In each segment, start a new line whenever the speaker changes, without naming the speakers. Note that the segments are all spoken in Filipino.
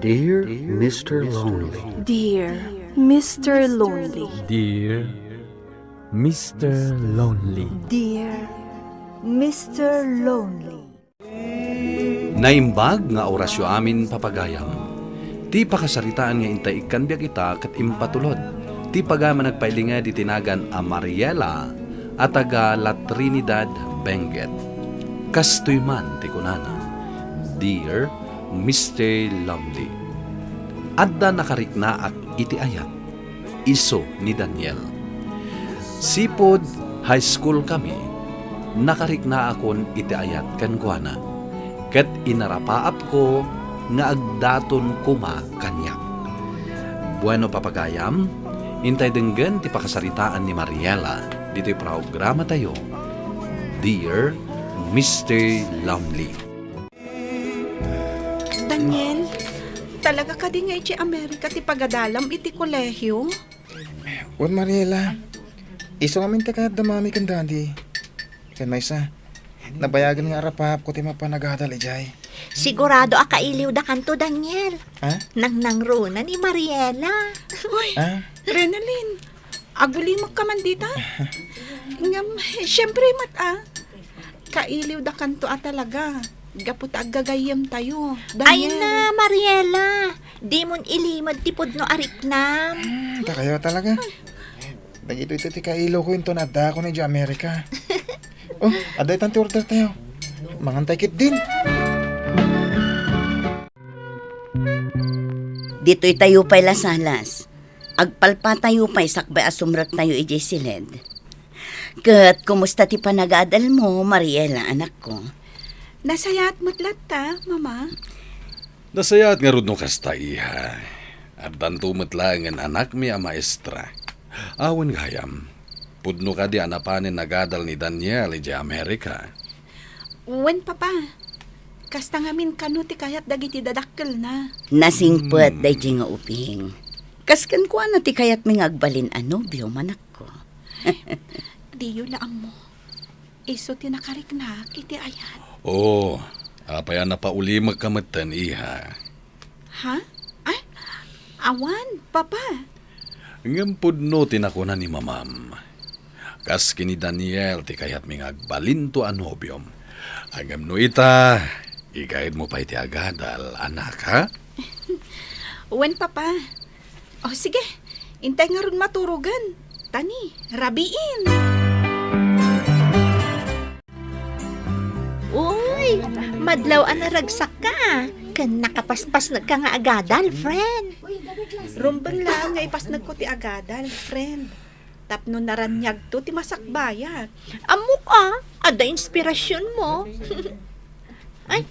Dear Mr. Lonely.
Dear Mr. Lonely.
Dear Mr. Lonely.
Dear Mr. Lonely.
Naimbag nga orasyo amin papagayam. Ti pakasaritaan nga intay ikan biya kita kat impatulod. Ti pagaman nagpailinga di tinagan a Mariela at taga La Trinidad, Benguet. Kastoy man ti kunana. Dear Mr. Lonely. Adda nakarikna ak iti ayat. Iso ni Daniel. Sipod high school kami. Nakarikna akon iti ayat kan kuana. Ket inarapaap ko nga agdaton kuma kanyak. Bueno papagayam, intay denggen ti pakasaritaan ni Mariela dito'y programa tayo. Dear Mr. Lonely.
Daniel, talaga ka di nga iti Amerika ti pagadalam iti kolehyo?
Wan Mariela, iso ngamin taga damami kan dandi. Kan maysa, nabayagan nga arapap ko ti mapanagadal ijay.
Sigurado akailiw da kanto, Daniel.
Ha?
Nang runa ni Mariela.
Uy,
Ha?
Renalyn, agulimag ka man dita? Ngam, syempre kailiw da kanto talaga. Gapot aggagayam tayo.
Ay
Daniel.
na, Mariela. Di mon ilimad tipod no ariknam.
Kayo talaga. Dagito ito ti kailo ko into nadda ko na di Amerika. Oh, aday tanti order tayo. Mangantay kit din.
Dito'y tayo pa'y lasalas. Agpalpa tayo pa'y sakbay asumrak tayo ijay silid. Kat, kumusta ti panagadal mo, Mariela, anak ko?
Nasayat mo't ta, mama.
Nasayat nga rod no kasta iha. At dantumot lang ang anak mi a maestra. Awan gayam. Pudno ka di anapanin nagadal ni Daniel iti Amerika.
Wen papa, kasta ngamin kano ti kayat dagiti dadakkel na.
Nasingpet, day nga uping. Kaskan ko na ti kayat ming agbalin anobyo, manak ko.
Diyo laang mo. Iso tinakarik na kiti ayan.
Oo, apaya na paulimag kamatan iha.
Ha? Ay, awan, papa.
Ngam pudno tinakuna ni mamam. Kas kini Daniel ti kayat ming agbalinto anobyom. Agam no ita, ikahid mo pa iti agadal, anak ha?
Wen, papa. O sige, intay nga ron maturugan. Tani, rabiin.
Uy, madlaw anaragsak ka. Kan nakapaspas na ka nga agadal, friend.
Rumbang lang nga ipasnag ko ti agadal, friend. Tapno naranyag to ti masakbayat.
Amok ada inspirasyon mo. Ay,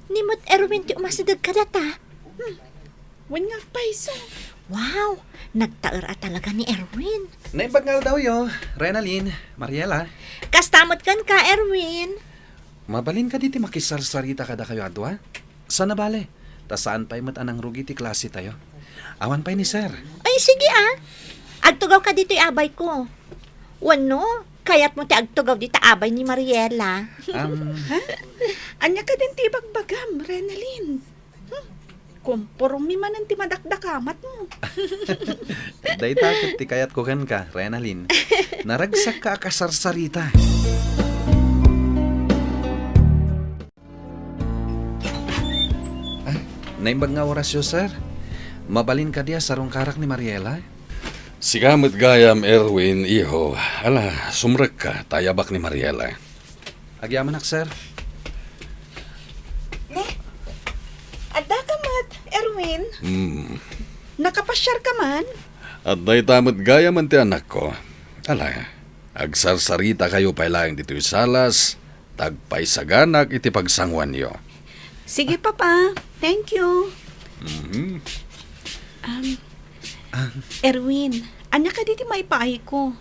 nimot Erwin ti umasidag ka data.
Wen nga paiso.
Wow, nagtaer talaga ni Erwin.
Naibagal daw yo, Renalyn, Mariela.
Kastamot kan ka, Erwin.
Mabalin ka diti makisarsarita kada kayo adwa? Sana bale? Ta saan pa'y anang rugi ti klase tayo? Awan pa'y ni sir.
Ay, sige Agtugaw ka dito'y abay ko. Wano, kayat mo ti agtugaw dito abay ni Mariela.
Anya ka din ti bagbagam, Renalyn. Kumpurong mi man ang ti madakdakamat mo.
Day takot ti kayat ko kan ka, Renalyn. Naragsak ka kasarsarita. Naimbag nga orasyo, sir. Mabalin ka diya sarong karak ni Mariela. Sigamit gayam, Erwin, iho. Ala, sumrek ka, tayabak ni Mariela. Agyaman sir.
Adda ka mat, Erwin. Nakapasyar ka man.
At day tamot gayam ang ti anak ko. Ala, agsarsarita kayo pailaing dito'y salas, tagpay saganak iti pagsangwan yo.
Sige, papa. Thank you. Erwin, anya ka diti maipaay ko.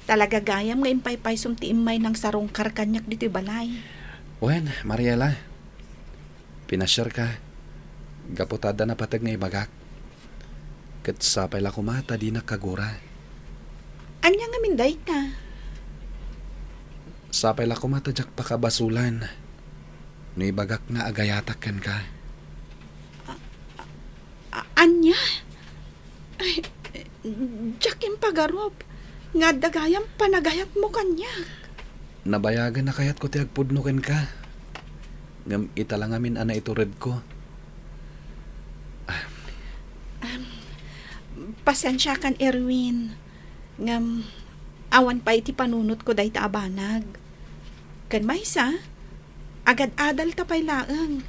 Talaga gayam nga impay-pay sumti imay ng sarong karkanyak diti balay.
Wen, Mariela, pinasyar ka. Gaputada na patag nga ibagak. Kat sapay la kumata di nakagura.
Anya nga minday ka.
Sapay la kumata jak pakabasulan. No ibagak nga agayatak kan ka.
Anya? Ay, Jakim pagarop. Nga dagayang panagayat mo kanya.
Nabayagan na kayat ko ti agpudnuken ka. Ngam italang amin ana itured ko.
Pasensya kan Erwin. Ngam awan pa iti panunot ko dahi ta abanag. Kan maysa, agad adal ta pay laeng.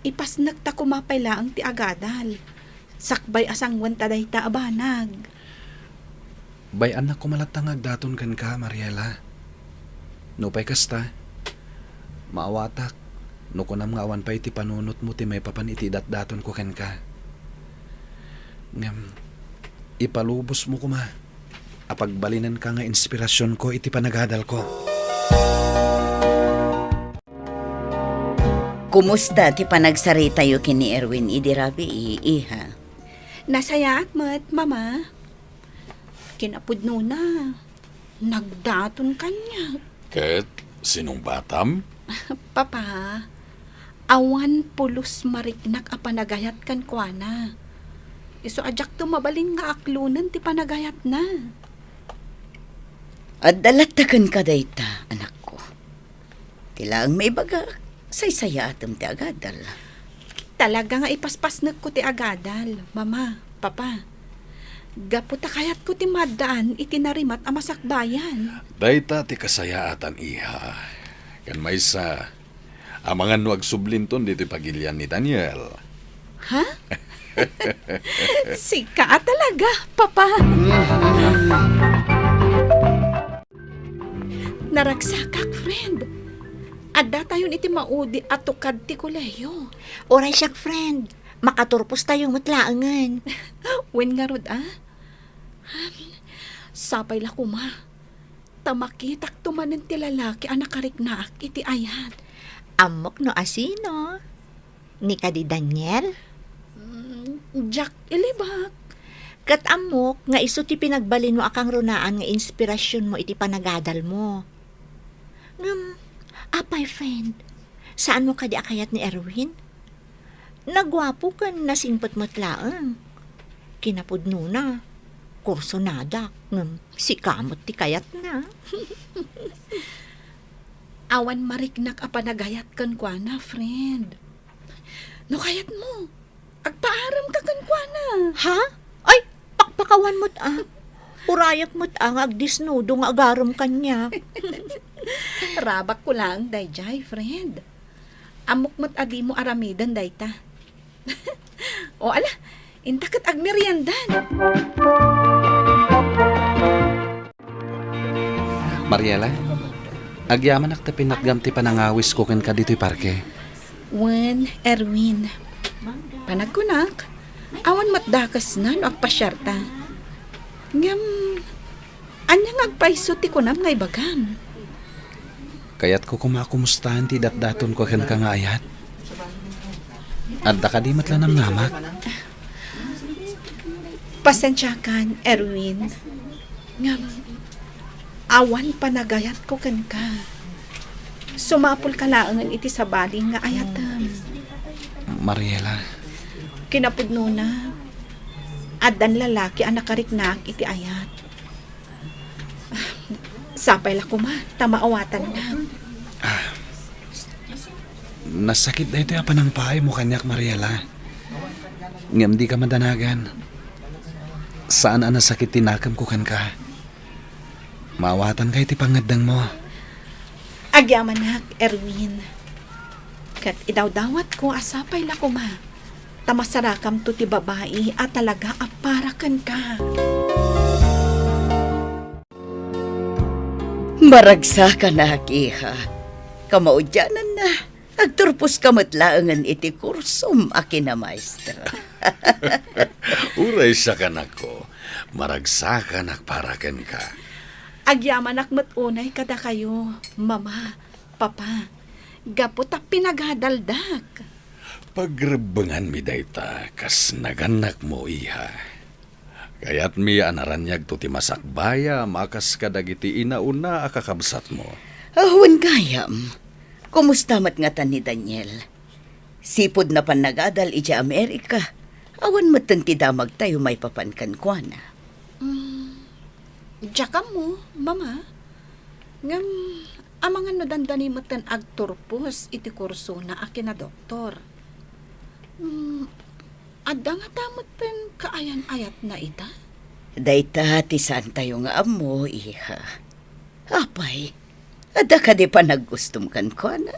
Ipas nagta kumapay laeng ti agadal. Sakbay asangwan ta dahi ta abanag.
Bay anak ko malatangag daton kan ka, Mariela. No pay kasta. Maawatak. No kunam nga awan pa iti panunot mo ti may papan iti daton ko kan ka. Ngam, ipalubos mo kuma. Apagbalinan ka nga inspirasyon ko iti panagadal ko.
Kumusta ti panagsarita yu kini Erwin idirabi iha?
Nasayaat mo't, mama. Kinapudno na. Nagdaton kanya.
Ket, sinong batam?
Papa, awan pulos mariknak a panagayat kan kuana. Iso ajak tumabalin nga aklunan ti panagayat na.
At dalatakan ka dayta, anak ko. Tila ang may baga, saysaya atam ti agadal.
Talaga nga ipaspasnek ko ti agadal, mama, papa. Gaputa kayat ko ti maddaan itinarimat a masakbayan.
Dayta ti kasayaatan iha. Kan maysa, amangan no agsublinton dito pagilyan ni Daniel.
Ha? Sika talaga, papa. Naragsakak, friend. Adda tayon iti maudi at tukad ti kuleyo.
Oray siyak, friend. Makaturpos tayong matlaangan.
Wen nga rod, ah? Sapay la kuma. Tamakitak tumanen ti lalaki anak kariknaak iti ayat.
Amok no asino? Ni ka di Daniel?
Jack ilibak.
Kat amok, nga iso ti pinagbalin mo akang runaan nga inspirasyon mo iti panagadal mo. Ngam, apay friend, saan mo ka di akayat ni Erwin? Nagwapo ka na singpot matlaang. Kinapudno na, kurso nada, ngam, si kamot ti kayat na.
Awan mariknak a panagayat kan kwa na, friend. No kayat mo, agpaaram ka kan kwa na.
Ha? Ay, pakpakawan mo't urayak mo't agdisnudo nga agaram kanya.
Rabak ko lang, dayjay, friend. Amok mo't adi mo aramidan, dayta. O ala, intakat agmeriendan.
Mariela, agyaman ak tapin at gamti panangawis ko ken ka dito'y parke.
Wen, Erwin. Panagkunak, awan matdakas na no agpasyarta. Ngam, anyang agpaisuti ko nam ngay bagam.
Kaya't ko kumakumustahan ti datdaton ko ken ka nga ayat. Adda ka di matlanam namak.
Pasensya kan, Erwin. Ngam, awan panagayat ko kan ka. Sumapol ka laangan iti sabaling nga ayatam.
Mariela,
Kinapudno na. Adan lalaki anak kariknak iti ayat. Sapay la kuma, tamaawatan na.
nasakit na ito yung panang pahay mo kanyak, Mariela. Ngam di ka madanagan. Saan ang nasakit tinakam ko kan ka? Maawatan ka iti pangadang mo.
Agyamanak, Erwin. Kat idawdawat ko asapay la kuma. Tamasarakam to ti babae at talaga aparakan ka.
Maragsa ka na, iha. Kamaudyanan na. Agturpos ka matlaangan iti kursum akin na maestra.
Uray sa kanak ko. Maragsakan akparakan ka.
Agyamanak matunay kada kayo, mama, papa. Gapot at pinagadaldak.
Pagrebengan mi dayta, kas naganak mo iha. Kayat mi anaranyag to ti masakbaya, makas kadagiti inauna akakabsat mo.
Awan gayam. Kumusta mat nga tan ni Daniel? Sipod na pan nagadal iti Amerika. Awan mo ti damag tayo may papankan ko na.
Diyan mo, mama. Ngam, amang ano dandani mo tan agturpos iti kurso na akin na doktor. Adda nga tamot tan kaayan-ayat na ita?
Dayta ti saan tayo nga amo, iha. Apay, ada ka di pa naggustom kan ko na.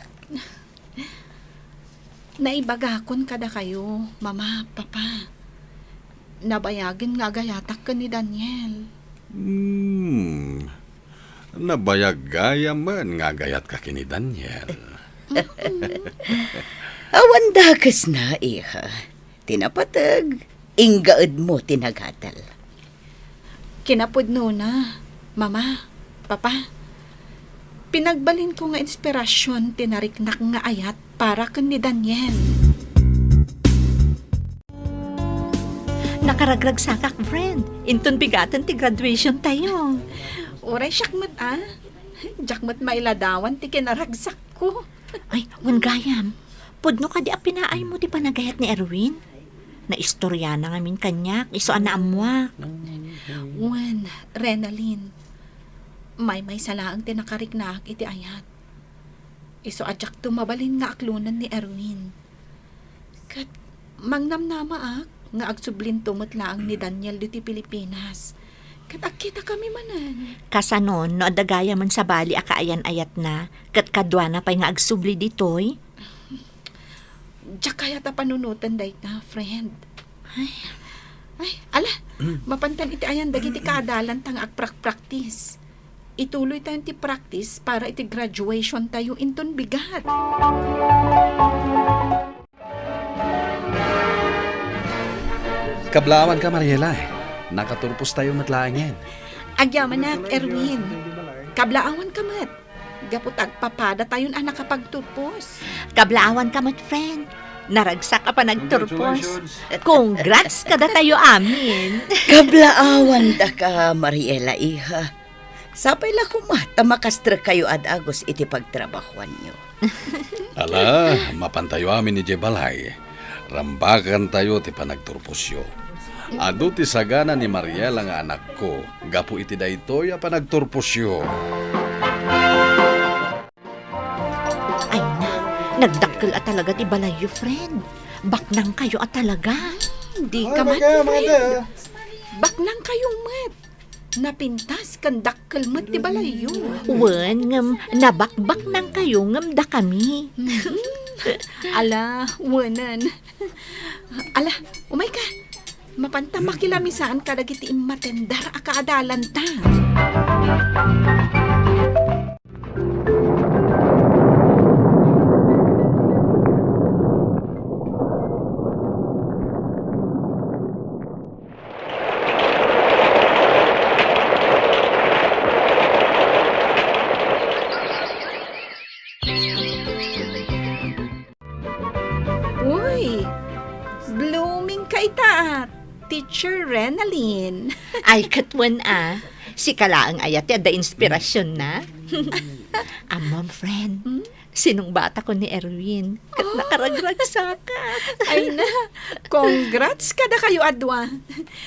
Naibagakon kada kayo, mama, papa. Nabayagin nga gayatak ka ni Daniel.
Nabayag-gaya man nga gayat ka kini Daniel.
Awan dakas na, iha. Tinapatag, inggaed mo tinagatal.
Kinapod na, mama, papa. Pinagbalin ko nga inspirasyon tinariknak nga ayat para kan ni Daniel.
Nakaragrag sakak, friend. Inton bigatan ti graduation tayo.
Oray syakmat Jakmat mailadawan ti kinaragsak ko.
Ay, wan gayam. Pudno ka di apinaay mo ti panagayat ni Erwin. Naistorya na ngamin kanyak, iso ana amwak.
Wan, Renalyn. May salaang tinakariknak iti ayat. Iso adyak tumabalin nga aklunan ni Erwin. Kat mangnamnama nga agsublin tumatlaang ni Daniel diti Pilipinas. Kat akita kami manan.
Kasanon, no adagaya man sa bali akaayan-ayat na, kat kadwa na pa'y nga agsubli ditoy.
Diyak kaya ta panunutan day ka, friend. Ay, ala, mapantan iti ayan dagiti kaadalan tang agprak-practice. Ituloy tayo ti practice para iti graduation tayo inton bigat.
Kablawan ka, Mariela. Nakaturpos tayo matlaang yan.
Agyaman na, Erwin. Kablaawan ka mat. Gaputag papada tayon anak kapagturpos.
Kablaawan ka mat, friend. Naragsak ka pa nagturpos. Congrats kada tayo amin.
Kablaawan da ka, Mariela, iha. Sapay la kumata makastra kayo ad agos iti pagtrabahuan nyo.
Ala, mapantayo amin ni Jebalay. Rambakan tayo ti panagturposyo. Ado ti sagana ni Mariela nga anak ko. Gapu iti daytoy a panagturposyo.
Ay na, nagdakkel at talaga ti balayo, friend. Baknang kayo at talaga.
Di ka mat, friend. Baklang kayo mat. Napintas kan dakkel mat ti balayo.
Wen, ngam, nabakbak nang kayo, ngam da kami.
Ala, wanan. Ala, umay ka. Mapanta makilamisaan ka dagiti matendar a kaadalan ta. Uy, blooming ka ita, Teacher Renalyn.
Ay, katwan si kalaang ayat da inspirasyon na. Amam, friend. Sinong bata ko ni Erwin? Kat nakaragragsakak.
Ay na, congrats kada kayo adwa.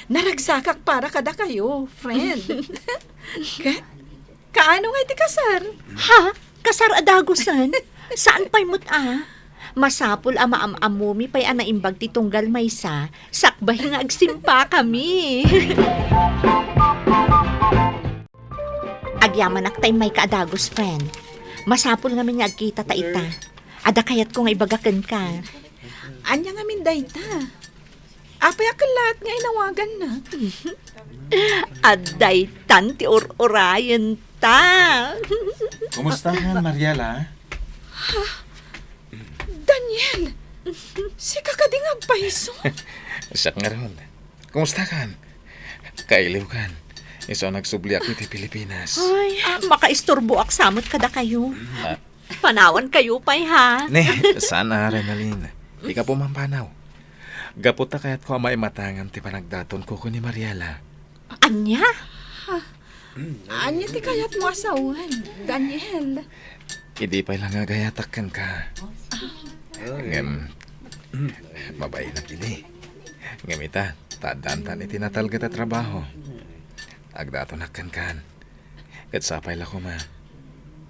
Naragsakak para kada kayo, friend. Kaano nga iti kasar?
Ha? Kasar adagusan? Saan pa'y Masapul ama amumi pa'y anaimbag ti tunggal maysa, sakbay nga agsimpa kami. Agyaman aktay may kaadagos, friend. Masapul nga nga agkita ta ita. Ada kayat ko nga ibagakan ka.
Anya nga minday ta. Apay akal lahat nga inawagan na.
Aday tan ti orayan ta.
Kumusta ka, Mariela?
Daniel, si kakading agpaiso.
Siya nga ron. Kumusta kan? Kailiw kan. Iso nagsubli ako iti Pilipinas.
Ay, makaisturbo ak samot kada kayo. Panawan kayo pa'y ha.
Ne, sana, Renalyn. Di ka pumampanaw. Gaputa kaya't ko may matangan ti panagdaton ko ni Mariela.
Anya?
Anya ti kayat mo asawan, Daniel.
Hindi pa lang agayatakan ka. Ngem, mabay na kini. Ngamita, tadantan itinatal kita trabaho. Agdato nakkan. Kat sapay la ko ma.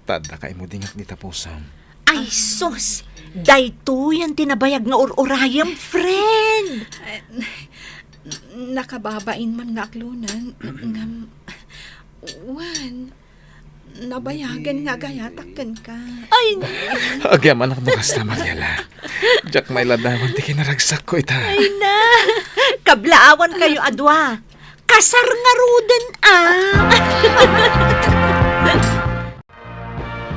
Tadda ka imo dingat ni tapusom.
Ay, sus! Dayto yan tinabayag nga ururayam, friend!
Nakababain man nga aklunan. Ngam, wan, nabayagan nga gayatakkan ka.
Ay,
Agyaman ako bukas na Mariela. Jack may ladawan ti kinaragsak ko ita.
ay na! Kablaawan kayo, adwa! Kasar nga ruden,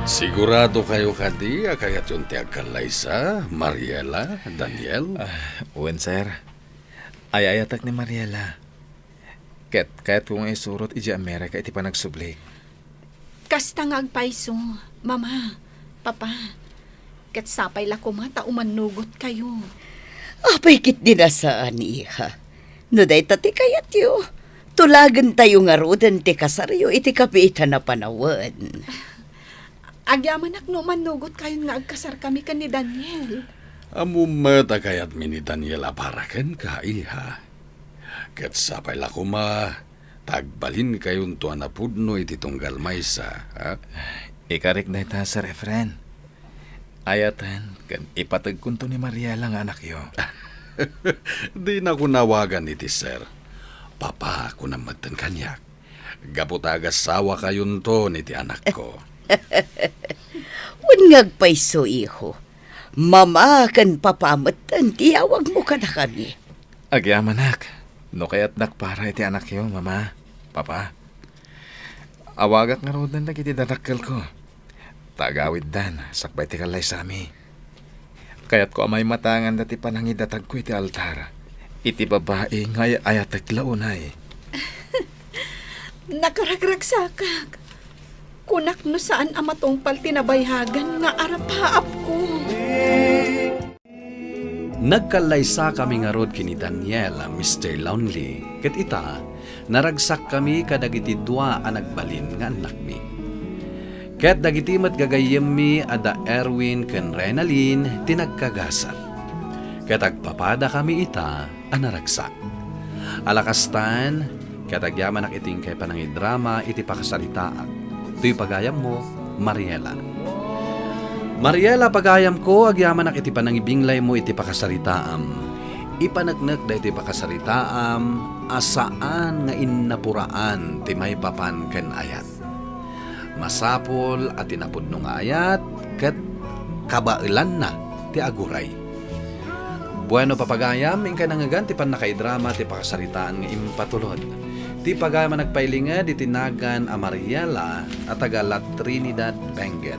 Sigurado kayo kadi, kayat yung ti Laysa, Mariela, Daniel.
Uwan, sir. Ayayatak ni Mariela. Kahit kung isurot iji Amerika, iti pa nagsublik.
Kasta nga agpaiso, mama, papa. Kat sapay la kumata umanugot kayo.
Apay kit dinasaan, iha. No day tati kayat yo. Tulagan tayo nga rodan ti kasaryo iti kapitan na panawan.
Agyaman ak no manugot kayo nga agkasar kami kan ni Daniel.
Amumata kayat mi ni Daniel aparaken ka, iha. Kat sapay la kuma, tagbalin kayong tuan na pudno iti tunggal maysa, ha?
Ikarik na ita, sir Efren. Ayatan, kan ipatag kunto ni Mariela nga anak yo.
Di na ko nawagan iti sir. Papa, ko na matan kanyak. Gaputagas sawa kayon to niti anak ko.
Wan ngagpaiso, iho. Mama kan papamatan, tiyawag mo ka na kami.
Agyamanak, no kayat nakpara iti anak yo, mama, papa. Awagak nga rodan na iti danakkel ko. Tagawid dan, sakbay ti kalay sami. Kayat ko amay matangan dati panangidatag ko iti altar. Iti babae ngay ayatek launay.
Nakaragragsakak. Kunak no saan amatongpal tinabayhagan nga arapaap ko.
Nagkalaysa kami nga rod kini Daniel, Mr. Lonely. Ket ita, naragsak kami kadagiti dua a nagbalin nga anak mi. Ket dagiti met gagayem mi ada Erwin ken Renalyn tinagkagasat. Ket agpapada kami ita a naragsak. Alakastan, ket agyaman iting kay panangidrama iti pakasaritaak. Ito'y pagayam mo, Mariela. Mariela, pagayam ko, agyaman iti panangibinglay mo iti pakasaritaam. Ipanagnak da iti pakasaritaam, asaan nga innapuraan ti may papan ken ayat. Masapol at tinapudno nga ayat, ket kabailan na ti aguray. Bueno papagayam, ingka nangagan ti panakaidrama ti pakasaritaan nga impatulod. Ti pagayam nagpailinga di tinagan a Mariela at taga La Trinidad, Benguet.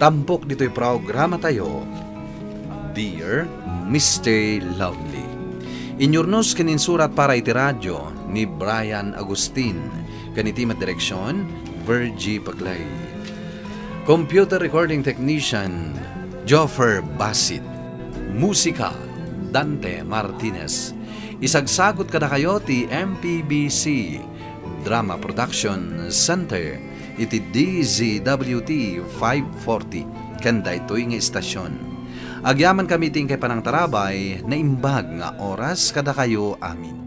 Tampok dito'y programa tayo, Dear Mr. Lovely. Inyurnos kaninsurat para iti radyo ni Brian Agustin. Kanitimat direksyon, Virgie Paclay. Computer recording technician, Joffer Basit. Musika, Dante Martinez. Isagsagot kada kayo ti MPBC Drama Production Center iti DZWT 540 kanda ito'y nga istasyon. Agyaman kami ting kay panang tarabay na imbag nga oras kada kayo amin.